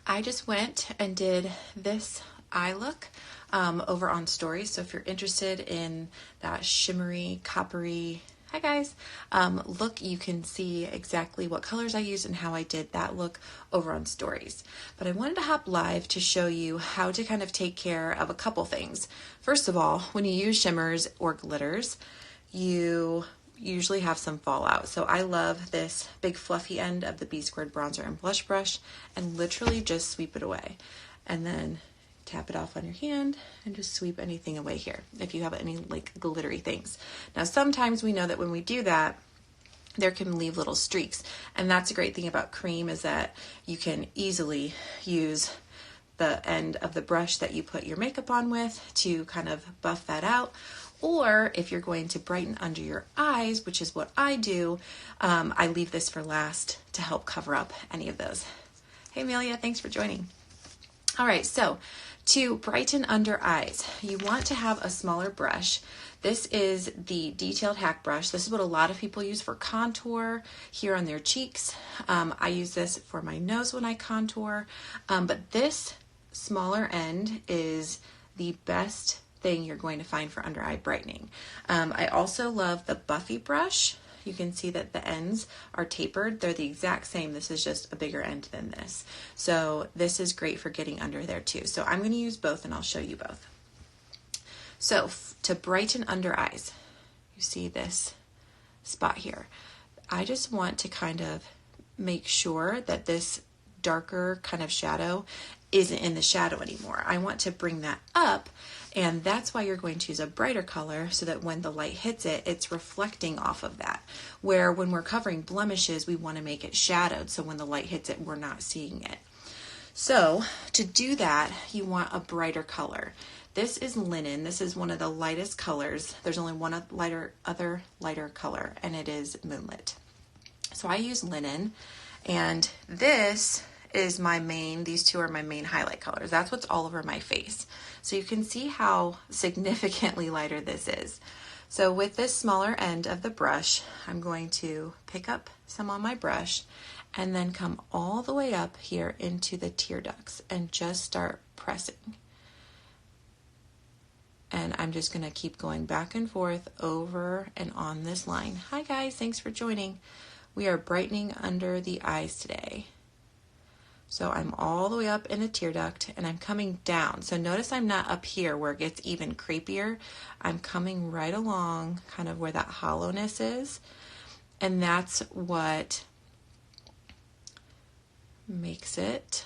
I just went and did this eye look over on Stories. So if you're interested in that shimmery, coppery, hi guys, look, you can see exactly what colors I used and how I did that look over on Stories. But I wanted to hop live to show you how to kind of take care of a couple things. First of all, when you use shimmers or glitters, you usually have some fallout. So I love this big fluffy end of the B Squared bronzer and blush brush and literally just sweep it away. And then tap it off on your hand and just sweep anything away here if you have any like glittery things. Now sometimes we know that when we do that, there can leave little streaks. And that's a great thing about cream is that you can easily use the end of the brush that you put your makeup on with to kind of buff that out. Or if you're going to brighten under your eyes, which is what I do, I leave this for last to help cover up any of those. Hey Amelia, thanks for joining. All right, so to brighten under eyes, you want to have a smaller brush. This is the Detailed Hack brush. This is what a lot of people use for contour here on their cheeks. I use this for my nose when I contour, but this smaller end is the best thing you're going to find for under eye brightening. I also love the Buffy brush. You can see that the ends are tapered. They're the exact same. This is just a bigger end than this. So this is great for getting under there too. So I'm going to use both and I'll show you both. So to brighten under eyes, you see this spot here. I just want to kind of make sure that this darker kind of shadow isn't in the shadow anymore. I want to bring that up, and that's why you're going to use a brighter color so that when the light hits it, it's reflecting off of that. Where when we're covering blemishes, we want to make it shadowed so when the light hits it, we're not seeing it. So to do that, you want a brighter color. This is linen. This is one of the lightest colors. There's only one other lighter color, and it is Moonlit. So I use linen, and this is my main, these two are my main highlight colors. That's what's all over my face. So you can see how significantly lighter this is. So with this smaller end of the brush, I'm going to pick up some on my brush and then come all the way up here into the tear ducts and just start pressing. And I'm just gonna keep going back and forth over and on this line. Hi guys, thanks for joining. We are brightening under the eyes today. So I'm all the way up in the tear duct and I'm coming down. So notice I'm not up here where it gets even creepier. I'm coming right along kind of where that hollowness is. And that's what makes it,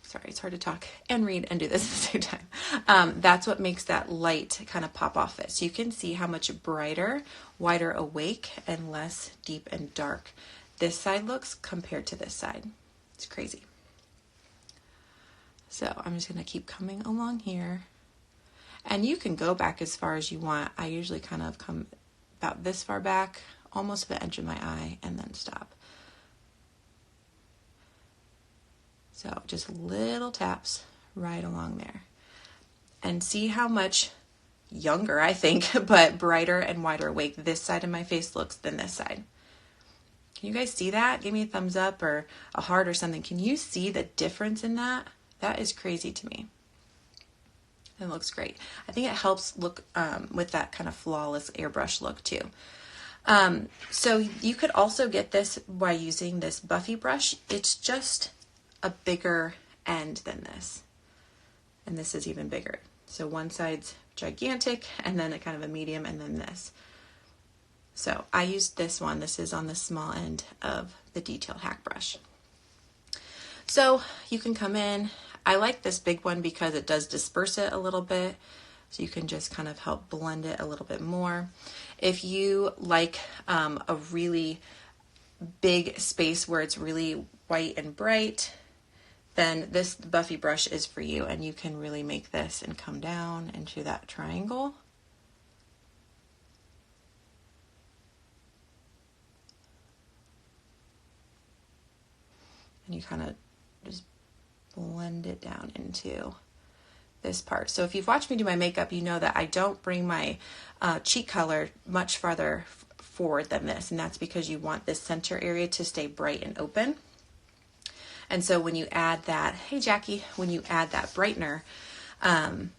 sorry, it's hard to talk and read and do this at the same time. That's what makes that light kind of pop off it. So you can see how much brighter, wider awake, and less deep and dark this side looks compared to this side. It's crazy. So I'm just going to keep coming along here. And you can go back as far as you want. I usually kind of come about this far back, almost to the edge of my eye, and then stop. So just little taps right along there. And see how much younger, I think, but brighter and wider awake this side of my face looks than this side. Can you guys see that? Give me a thumbs up or a heart or something. Can you see the difference in that? That is crazy to me. It looks great. I think it helps look with that kind of flawless airbrush look too. So you could also get this by using this Buffy brush. It's just a bigger end than this. And this is even bigger. So one side's gigantic and then a kind of a medium and then this. So I used this one. This is on the small end of the Detailed Hack brush. So you can come in. I like this big one because it does disperse it a little bit. So you can just kind of help blend it a little bit more. If you like a really big space where it's really white and bright, then this Buffy brush is for you. And you can really make this and come down into that triangle. And you kind of just blend it down into this part. So if you've watched me do my makeup, you know that I don't bring my cheek color much farther forward than this. And that's because you want this center area to stay bright and open. And so when you add that, hey Jackie, when you add that brightener,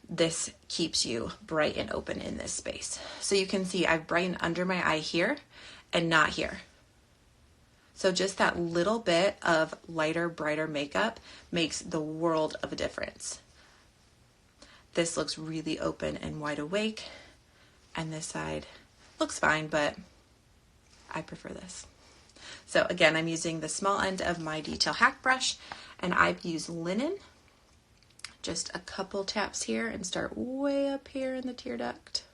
this keeps you bright and open in this space. So you can see I've brightened under my eye here and not here. So just that little bit of lighter, brighter makeup makes the world of a difference. This looks really open and wide awake, and this side looks fine, but I prefer this. So again, I'm using the small end of my detail hack brush, and I've used linen. Just a couple taps here and start way up here in the tear duct.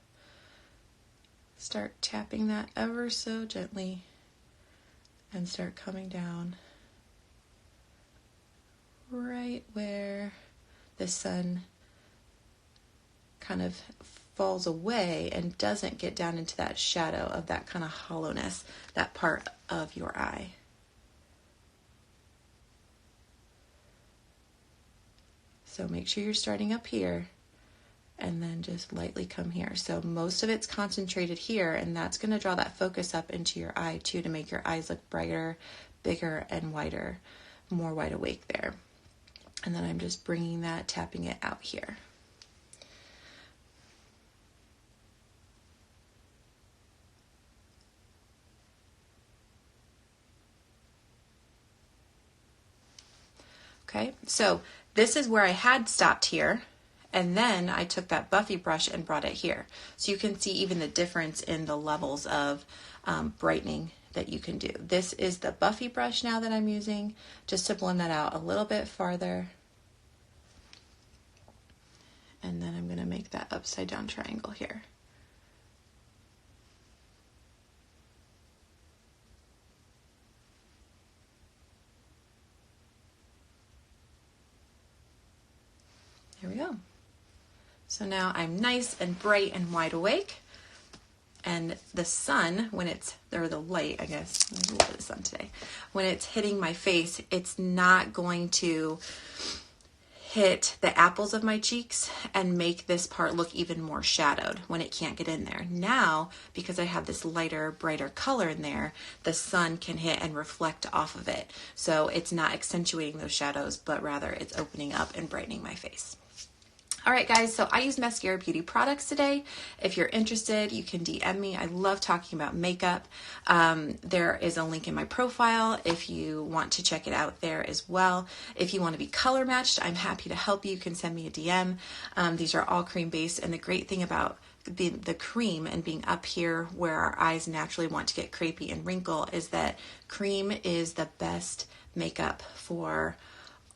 Start tapping that ever so gently and start coming down right where the sun kind of falls away and doesn't get down into that shadow of that kind of hollowness, that part of your eye. So make sure you're starting up here and then just lightly come here. So most of it's concentrated here, and that's going to draw that focus up into your eye too, to make your eyes look brighter, bigger, and wider, more wide awake there. And then I'm just bringing that, tapping it out here. Okay, so this is where I had stopped here, and then I took that Buffy brush and brought it here. So you can see even the difference in the levels of brightening that you can do. This is the Buffy brush now that I'm using, just to blend that out a little bit farther. And then I'm going to make that upside down triangle here. There we go. So now I'm nice and bright and wide awake. And the sun, when it's, or the light, I guess, there's a little bit of sun today, when it's hitting my face, it's not going to hit the apples of my cheeks and make this part look even more shadowed when it can't get in there. Now, because I have this lighter, brighter color in there, the sun can hit and reflect off of it. So it's not accentuating those shadows, but rather it's opening up and brightening my face. All right, guys, so I use Maskcara Beauty products today. If you're interested, you can DM me. I love talking about makeup. There is a link in my profile if you want to check it out there as well. If you want to be color matched, I'm happy to help you. You can send me a DM. These are all cream based, and the great thing about the cream and being up here where our eyes naturally want to get crepey and wrinkle is that cream is the best makeup for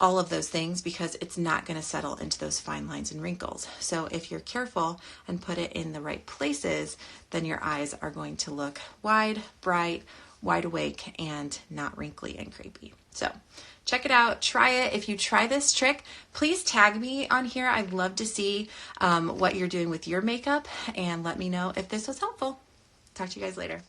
all of those things, because it's not going to settle into those fine lines and wrinkles. So if you're careful and put it in the right places, then your eyes are going to look wide, bright, wide awake, and not wrinkly and crepey. So check it out, try it. If you try this trick, please tag me on here. I'd love to see what you're doing with your makeup, and let me know if this was helpful. Talk to you guys later.